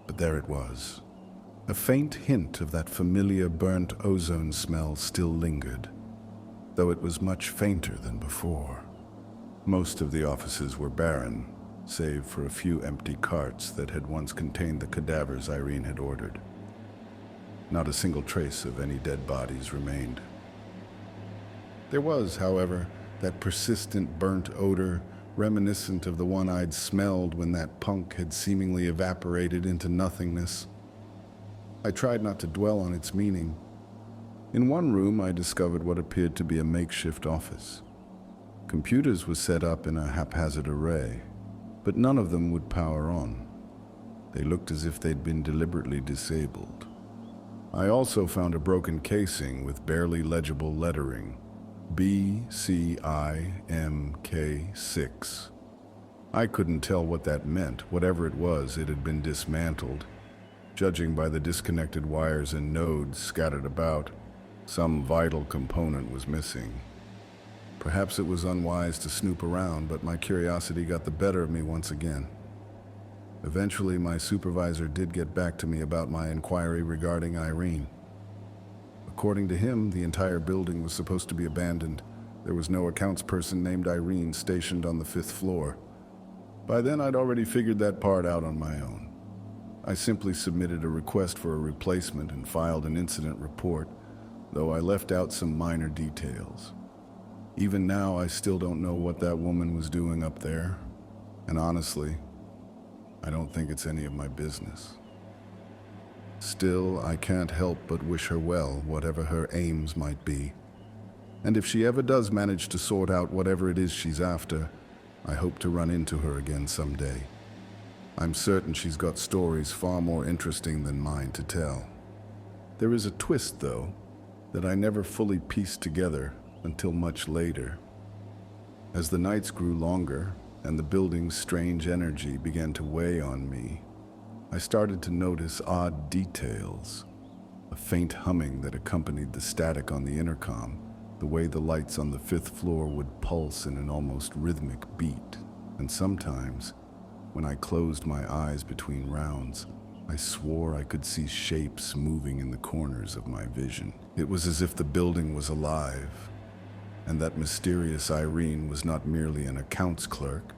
but there it was. A faint hint of that familiar burnt ozone smell still lingered, though it was much fainter than before. Most of the offices were barren, save for a few empty carts that had once contained the cadavers Irene had ordered. Not a single trace of any dead bodies remained. There was, however, that persistent burnt odor, reminiscent of the one I'd smelled when that punk had seemingly evaporated into nothingness. I tried not to dwell on its meaning. In one room, I discovered what appeared to be a makeshift office. Computers were set up in a haphazard array, but none of them would power on. They looked as if they'd been deliberately disabled. I also found a broken casing with barely legible lettering, BCIMK6. I couldn't tell what that meant. Whatever it was, it had been dismantled. Judging by the disconnected wires and nodes scattered about, some vital component was missing. Perhaps it was unwise to snoop around, but my curiosity got the better of me once again. Eventually, my supervisor did get back to me about my inquiry regarding Irene. According to him, the entire building was supposed to be abandoned. There was no accounts person named Irene stationed on the 5th floor. By then, I'd already figured that part out on my own. I simply submitted a request for a replacement and filed an incident report, though I left out some minor details. Even now, I still don't know what that woman was doing up there, and honestly, I don't think it's any of my business. Still, I can't help but wish her well, whatever her aims might be. And if she ever does manage to sort out whatever it is she's after, I hope to run into her again someday. I'm certain she's got stories far more interesting than mine to tell. There is a twist, though, that I never fully pieced together until much later. As the nights grew longer and the building's strange energy began to weigh on me, I started to notice odd details. A faint humming that accompanied the static on the intercom, the way the lights on the 5th floor would pulse in an almost rhythmic beat, and sometimes, when I closed my eyes between rounds, I swore I could see shapes moving in the corners of my vision. It was as if the building was alive, and that mysterious Irene was not merely an accounts clerk,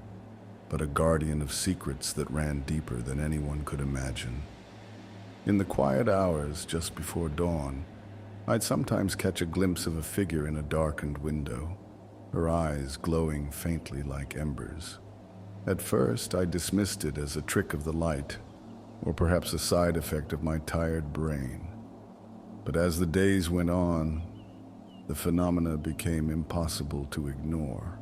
but a guardian of secrets that ran deeper than anyone could imagine. In the quiet hours just before dawn, I'd sometimes catch a glimpse of a figure in a darkened window, her eyes glowing faintly like embers. At first, I dismissed it as a trick of the light, or perhaps a side effect of my tired brain. But as the days went on, the phenomena became impossible to ignore.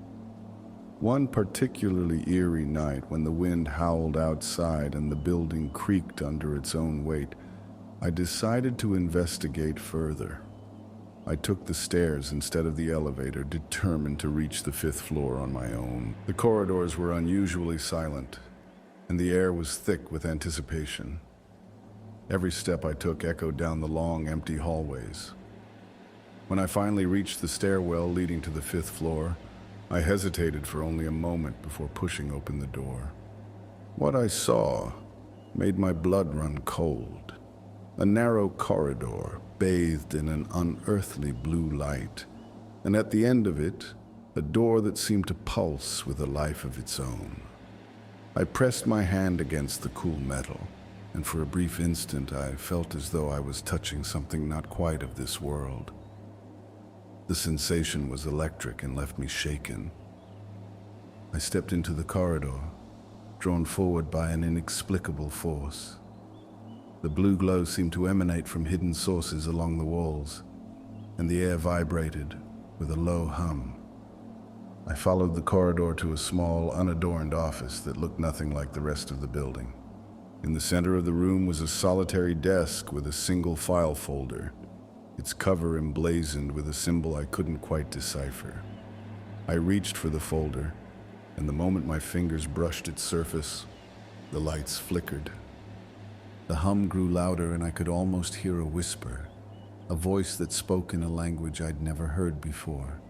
One particularly eerie night, when the wind howled outside and the building creaked under its own weight, I decided to investigate further. I took the stairs instead of the elevator, determined to reach the 5th floor on my own. The corridors were unusually silent, and the air was thick with anticipation. Every step I took echoed down the long, empty hallways. When I finally reached the stairwell leading to the 5th floor, I hesitated for only a moment before pushing open the door. What I saw made my blood run cold. A narrow corridor, bathed in an unearthly blue light, and at the end of it, a door that seemed to pulse with a life of its own. I pressed my hand against the cool metal, and for a brief instant I felt as though I was touching something not quite of this world. The sensation was electric and left me shaken. I stepped into the corridor, drawn forward by an inexplicable force. The blue glow seemed to emanate from hidden sources along the walls, and the air vibrated with a low hum. I followed the corridor to a small, unadorned office that looked nothing like the rest of the building. In the center of the room was a solitary desk with a single file folder, its cover emblazoned with a symbol I couldn't quite decipher. I reached for the folder, and the moment my fingers brushed its surface, the lights flickered. The hum grew louder, and I could almost hear a whisper, a voice that spoke in a language I'd never heard before.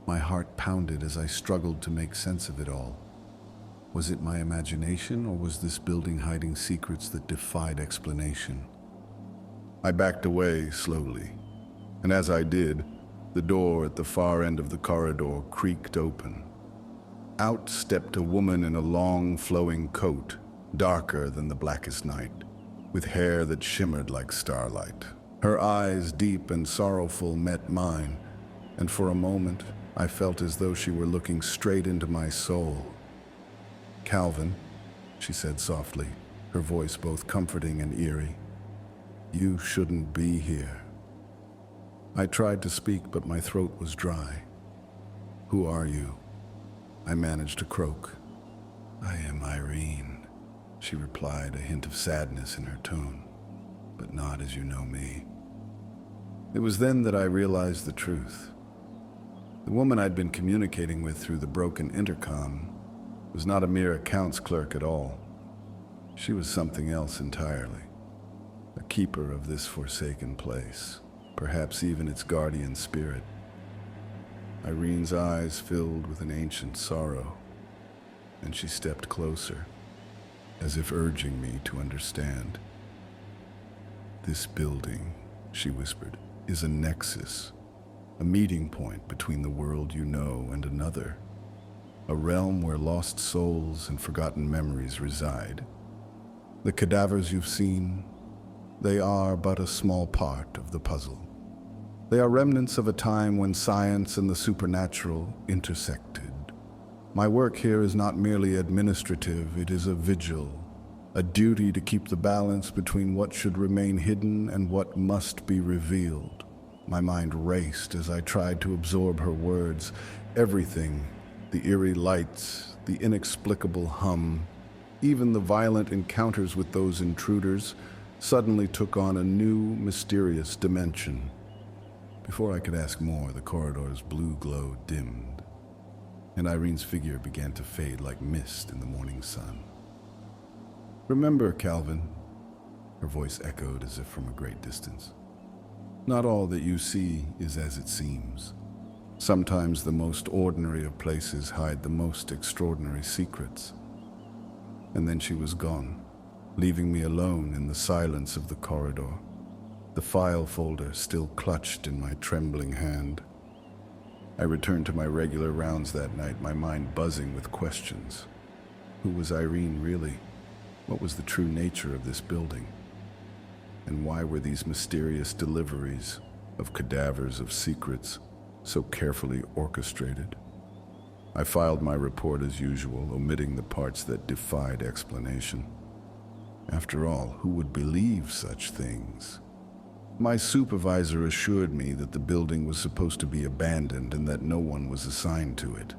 My heart pounded as I struggled to make sense of it all. Was it my imagination, or was this building hiding secrets that defied explanation? I backed away slowly, and as I did, the door at the far end of the corridor creaked open. Out stepped a woman in a long, flowing coat, darker than the blackest night, with hair that shimmered like starlight. Her eyes, deep and sorrowful, met mine, and for a moment, I felt as though she were looking straight into my soul. "Calvin," she said softly, her voice both comforting and eerie, "you shouldn't be here." I tried to speak, but my throat was dry. "Who are you?" I managed to croak. "I am Irene," she replied, a hint of sadness in her tone, "but not as you know me." It was then that I realized the truth. The woman I'd been communicating with through the broken intercom was not a mere accounts clerk at all. She was something else entirely, a keeper of this forsaken place, perhaps even its guardian spirit. Irene's eyes filled with an ancient sorrow, and she stepped closer, as if urging me to understand. "This building," she whispered, "is a nexus, a meeting point between the world you know and another, a realm where lost souls and forgotten memories reside. The cadavers you've seen, they are but a small part of the puzzle. They are remnants of a time when science and the supernatural intersected. My work here is not merely administrative, it is a vigil, a duty to keep the balance between what should remain hidden and what must be revealed." My mind raced as I tried to absorb her words. Everything, the eerie lights, the inexplicable hum, even the violent encounters with those intruders, suddenly took on a new, mysterious dimension. Before I could ask more, the corridor's blue glow dimmed, and Irene's figure began to fade like mist in the morning sun. "Remember, Calvin," her voice echoed as if from a great distance, "not all that you see is as it seems. Sometimes the most ordinary of places hide the most extraordinary secrets." And then she was gone, leaving me alone in the silence of the corridor, the file folder still clutched in my trembling hand. I returned to my regular rounds that night, my mind buzzing with questions. Who was Irene really? What was the true nature of this building? And why were these mysterious deliveries of cadavers of secrets so carefully orchestrated? I filed my report as usual, omitting the parts that defied explanation. After all, who would believe such things? My supervisor assured me that the building was supposed to be abandoned and that no one was assigned to it.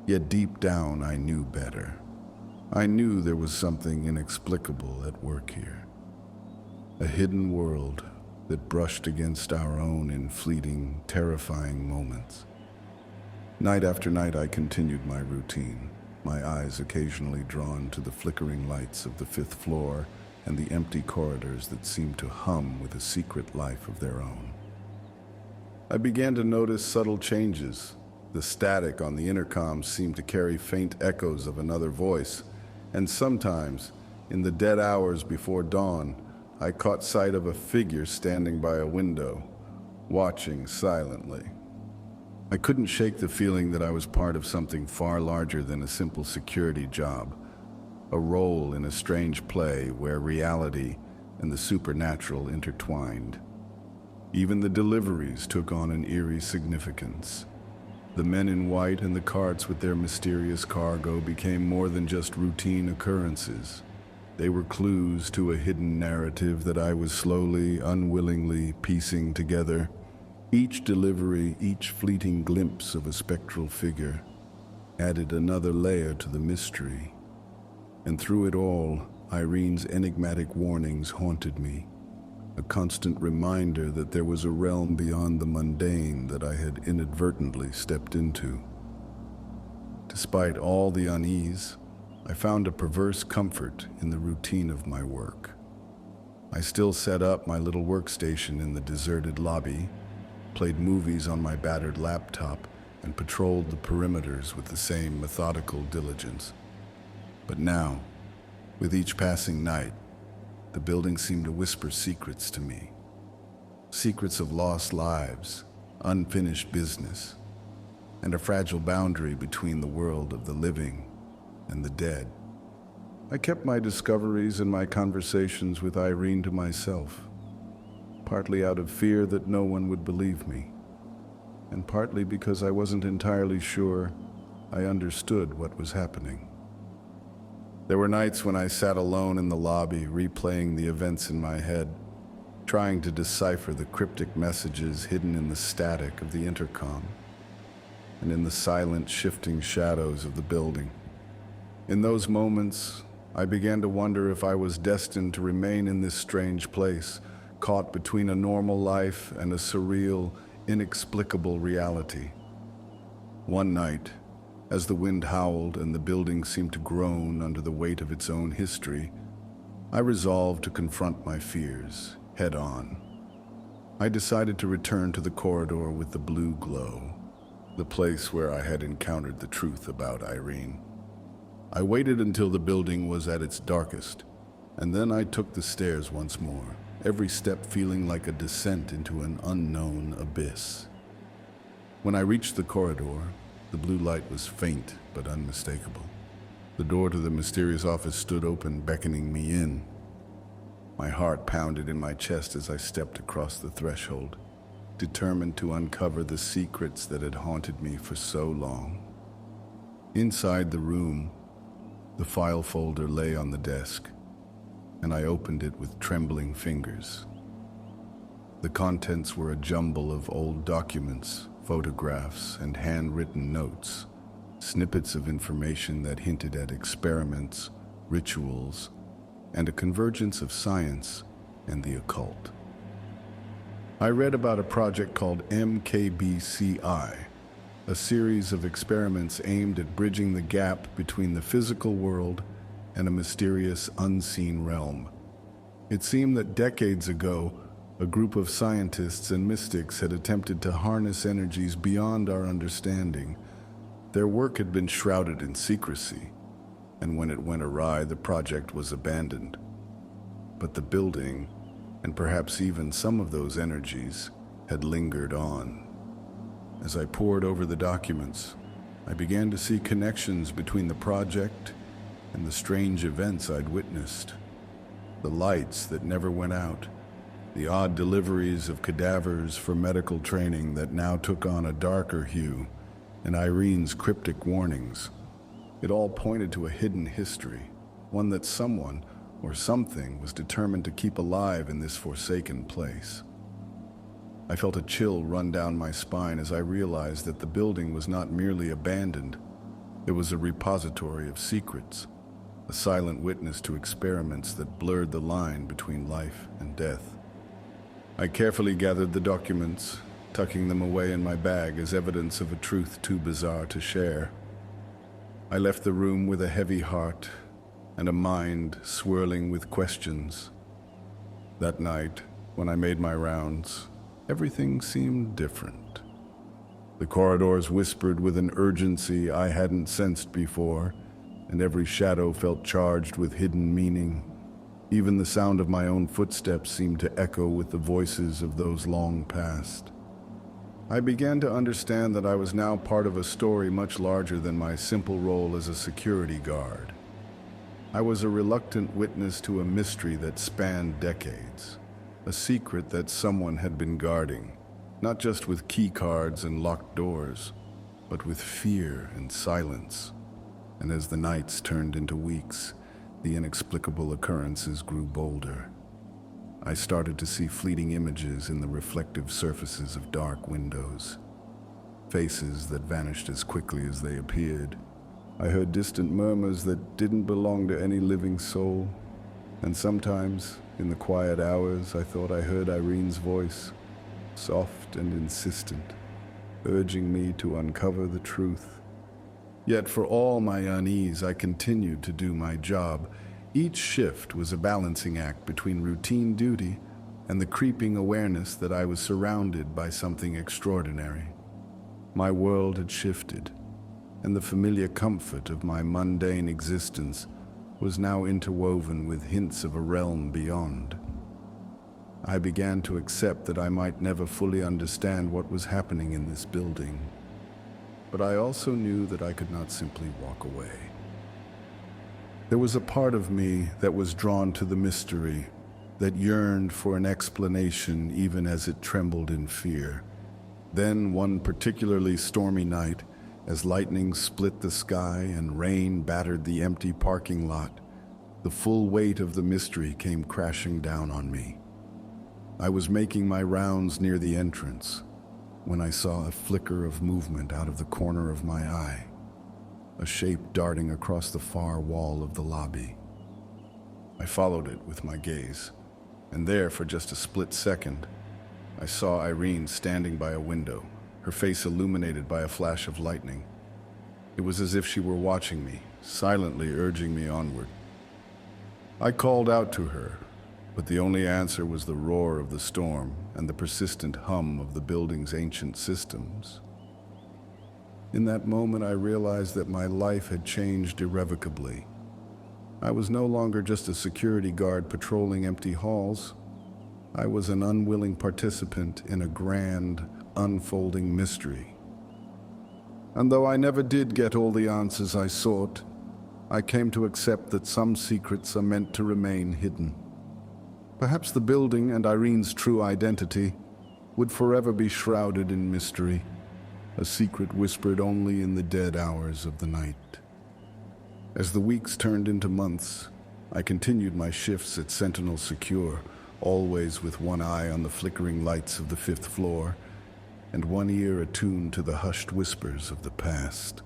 Yet deep down, I knew better. I knew there was something inexplicable at work here. A hidden world that brushed against our own in fleeting, terrifying moments. Night after night, I continued my routine, my eyes occasionally drawn to the flickering lights of the 5th floor and the empty corridors that seemed to hum with a secret life of their own. I began to notice subtle changes. The static on the intercom seemed to carry faint echoes of another voice, and sometimes, in the dead hours before dawn, I caught sight of a figure standing by a window, watching silently. I couldn't shake the feeling that I was part of something far larger than a simple security job, a role in a strange play where reality and the supernatural intertwined. Even the deliveries took on an eerie significance. The men in white and the carts with their mysterious cargo became more than just routine occurrences. They were clues to a hidden narrative that I was slowly, unwillingly piecing together. Each delivery, each fleeting glimpse of a spectral figure, added another layer to the mystery. And through it all, Irene's enigmatic warnings haunted me, a constant reminder that there was a realm beyond the mundane that I had inadvertently stepped into. Despite all the unease, I found a perverse comfort in the routine of my work. I still set up my little workstation in the deserted lobby, played movies on my battered laptop, and patrolled the perimeters with the same methodical diligence. But now, with each passing night, the building seemed to whisper secrets to me. Secrets of lost lives, unfinished business, and a fragile boundary between the world of the living and the dead. I kept my discoveries and my conversations with Irene to myself, partly out of fear that no one would believe me, and partly because I wasn't entirely sure I understood what was happening. There were nights when I sat alone in the lobby, replaying the events in my head, trying to decipher the cryptic messages hidden in the static of the intercom and in the silent, shifting shadows of the building. In those moments, I began to wonder if I was destined to remain in this strange place, caught between a normal life and a surreal, inexplicable reality. One night, as the wind howled and the building seemed to groan under the weight of its own history, I resolved to confront my fears head on. I decided to return to the corridor with the blue glow, the place where I had encountered the truth about Irene. I waited until the building was at its darkest, and then I took the stairs once more, every step feeling like a descent into an unknown abyss. When I reached the corridor, the blue light was faint but unmistakable. The door to the mysterious office stood open, beckoning me in. My heart pounded in my chest as I stepped across the threshold, determined to uncover the secrets that had haunted me for so long. Inside the room, the file folder lay on the desk, and I opened it with trembling fingers. The contents were a jumble of old documents, photographs, and handwritten notes, snippets of information that hinted at experiments, rituals, and a convergence of science and the occult. I read about a project called MKBCI, a series of experiments aimed at bridging the gap between the physical world and a mysterious unseen realm. It seemed that decades ago, a group of scientists and mystics had attempted to harness energies beyond our understanding. Their work had been shrouded in secrecy, and when it went awry, the project was abandoned. But the building, and perhaps even some of those energies, had lingered on. As I pored over the documents, I began to see connections between the project and the strange events I'd witnessed. The lights that never went out, the odd deliveries of cadavers for medical training that now took on a darker hue, and Irene's cryptic warnings. It all pointed to a hidden history, one that someone or something was determined to keep alive in this forsaken place. I felt a chill run down my spine as I realized that the building was not merely abandoned. It was a repository of secrets, a silent witness to experiments that blurred the line between life and death. I carefully gathered the documents, tucking them away in my bag as evidence of a truth too bizarre to share. I left the room with a heavy heart and a mind swirling with questions. That night, when I made my rounds, everything seemed different. The corridors whispered with an urgency I hadn't sensed before, and every shadow felt charged with hidden meaning. Even the sound of my own footsteps seemed to echo with the voices of those long past. I began to understand that I was now part of a story much larger than my simple role as a security guard. I was a reluctant witness to a mystery that spanned decades. A secret that someone had been guarding, not just with key cards and locked doors, but with fear and silence. And as the nights turned into weeks, the inexplicable occurrences grew bolder. I started to see fleeting images in the reflective surfaces of dark windows, faces that vanished as quickly as they appeared. I heard distant murmurs that didn't belong to any living soul, and sometimes, in the quiet hours, I thought I heard Irene's voice, soft and insistent, urging me to uncover the truth. Yet for all my unease, I continued to do my job. Each shift was a balancing act between routine duty and the creeping awareness that I was surrounded by something extraordinary. My world had shifted, and the familiar comfort of my mundane existence was now interwoven with hints of a realm beyond. I began to accept that I might never fully understand what was happening in this building, but I also knew that I could not simply walk away. There was a part of me that was drawn to the mystery, that yearned for an explanation even as it trembled in fear. Then, one particularly stormy night, as lightning split the sky and rain battered the empty parking lot, the full weight of the mystery came crashing down on me. I was making my rounds near the entrance when I saw a flicker of movement out of the corner of my eye, a shape darting across the far wall of the lobby. I followed it with my gaze, and there, for just a split second, I saw Irene standing by a window, her face illuminated by a flash of lightning. It was as if she were watching me, silently urging me onward. I called out to her, but the only answer was the roar of the storm and the persistent hum of the building's ancient systems. In that moment, I realized that my life had changed irrevocably. I was no longer just a security guard patrolling empty halls. I was an unwilling participant in a grand, unfolding mystery. And though I never did get all the answers I sought, I came to accept that some secrets are meant to remain hidden. Perhaps the building and Irene's true identity would forever be shrouded in mystery, a secret whispered only in the dead hours of the night. As the weeks turned into months, I continued my shifts at Sentinel Secure, always with one eye on the flickering lights of the 5th floor and one ear attuned to the hushed whispers of the past.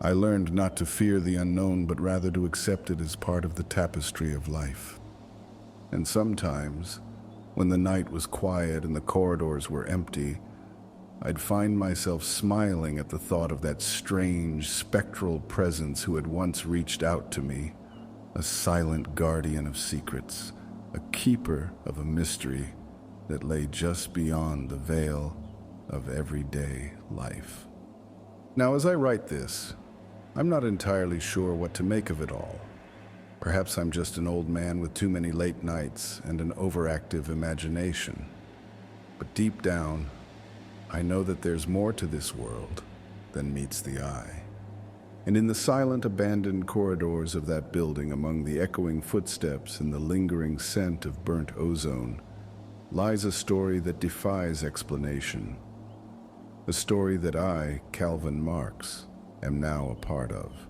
I learned not to fear the unknown, but rather to accept it as part of the tapestry of life. And sometimes, when the night was quiet and the corridors were empty, I'd find myself smiling at the thought of that strange, spectral presence who had once reached out to me, a silent guardian of secrets, a keeper of a mystery that lay just beyond the veil of everyday life. Now, as I write this, I'm not entirely sure what to make of it all. Perhaps I'm just an old man with too many late nights and an overactive imagination. But deep down, I know that there's more to this world than meets the eye. And in the silent, abandoned corridors of that building, among the echoing footsteps and the lingering scent of burnt ozone, lies a story that defies explanation. A story that I, Calvin Marks, am now a part of.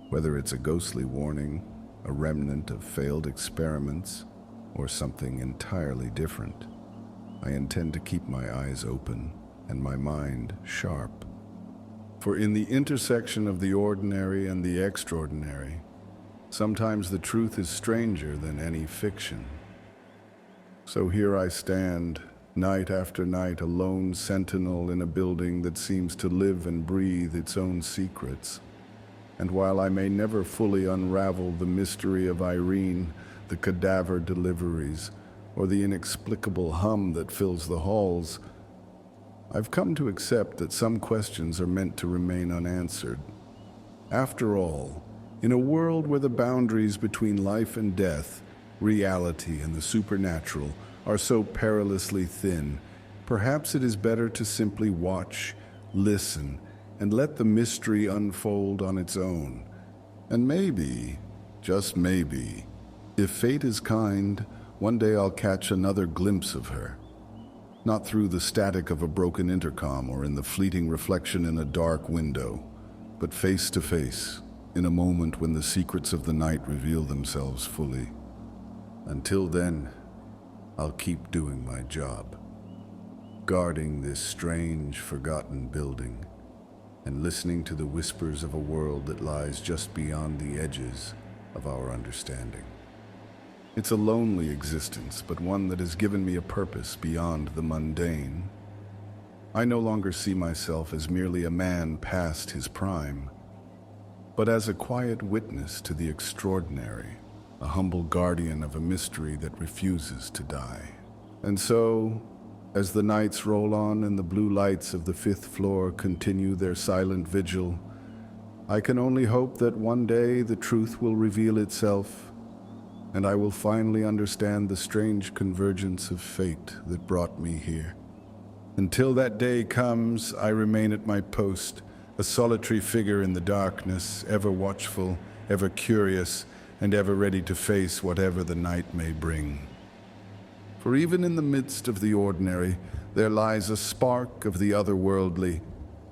Whether it's a ghostly warning, a remnant of failed experiments, or something entirely different, I intend to keep my eyes open and my mind sharp. For in the intersection of the ordinary and the extraordinary, sometimes the truth is stranger than any fiction. So here I stand, night after night, a lone sentinel in a building that seems to live and breathe its own secrets. And while I may never fully unravel the mystery of Irene, the cadaver deliveries, or the inexplicable hum that fills the halls, I've come to accept that some questions are meant to remain unanswered. After all, in a world where the boundaries between life and death, reality and the supernatural, are so perilously thin, perhaps it is better to simply watch, listen, and let the mystery unfold on its own. And maybe, just maybe, if fate is kind, one day I'll catch another glimpse of her. Not through the static of a broken intercom or in the fleeting reflection in a dark window, but face to face, in a moment when the secrets of the night reveal themselves fully. Until then, I'll keep doing my job, guarding this strange, forgotten building, and listening to the whispers of a world that lies just beyond the edges of our understanding. It's a lonely existence, but one that has given me a purpose beyond the mundane. I no longer see myself as merely a man past his prime, but as a quiet witness to the extraordinary, a humble guardian of a mystery that refuses to die. And so, as the nights roll on and the blue lights of the fifth floor continue their silent vigil, I can only hope that one day the truth will reveal itself, and I will finally understand the strange convergence of fate that brought me here. Until that day comes, I remain at my post, a solitary figure in the darkness, ever watchful, ever curious, and ever ready to face whatever the night may bring. For even in the midst of the ordinary, there lies a spark of the otherworldly,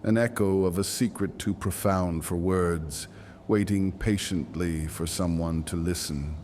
an echo of a secret too profound for words, waiting patiently for someone to listen.